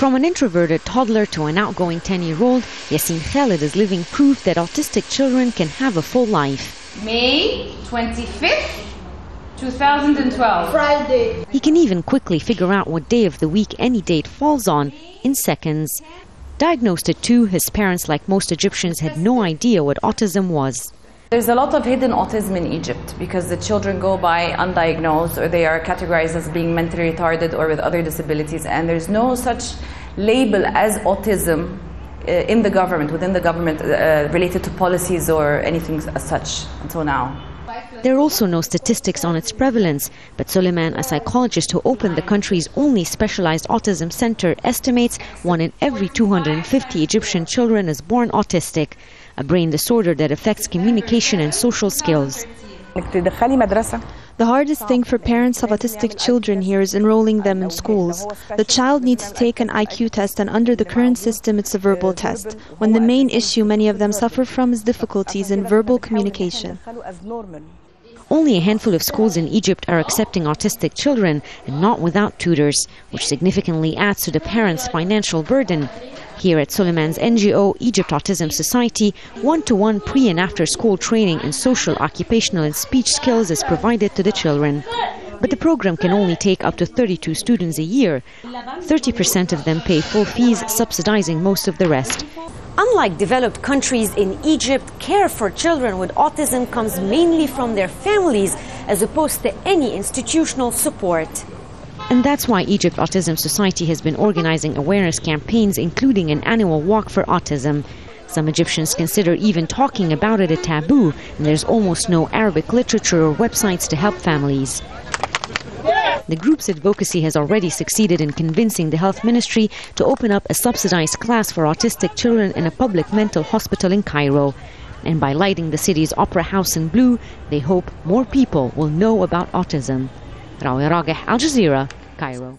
From an introverted toddler to an outgoing 10-year-old, Yassine Khaled is living proof that autistic children can have a full life. May 25th, 2012. Friday. He can even quickly figure out what day of the week any date falls on in seconds. Diagnosed at 2, his parents, like most Egyptians, had no idea what autism was. There's a lot of hidden autism in Egypt because the children go by undiagnosed or they are categorized as being mentally retarded or with other disabilities, and there's no such label as autism in the government, within the government, related to policies or anything as such until now. There are also no statistics on its prevalence, but Suleiman, a psychologist who opened the country's only specialized autism center, estimates 1 in every 250 Egyptian children is born autistic, a brain disorder that affects communication and social skills. The hardest thing for parents of autistic children here is enrolling them in schools. The child needs to take an IQ test, and under the current system it's a verbal test, when the main issue many of them suffer from is difficulties in verbal communication. Only a handful of schools in Egypt are accepting autistic children, and not without tutors, which significantly adds to the parents' financial burden. Here at Suleiman's NGO, Egypt Autism Society, one-to-one pre- and after-school training in social, occupational and speech skills is provided to the children. But the program can only take up to 32 students a year. 30% of them pay full fees, subsidizing most of the rest. Unlike developed countries, in Egypt, care for children with autism comes mainly from their families as opposed to any institutional support. And that's why Egypt Autism Society has been organizing awareness campaigns, including an annual walk for autism. Some Egyptians consider even talking about it a taboo, and there's almost no Arabic literature or websites to help families. The group's advocacy has already succeeded in convincing the health ministry to open up a subsidized class for autistic children in a public mental hospital in Cairo. And by lighting the city's opera house in blue, they hope more people will know about autism. Rawya, Rageh, Jazeera, Cairo.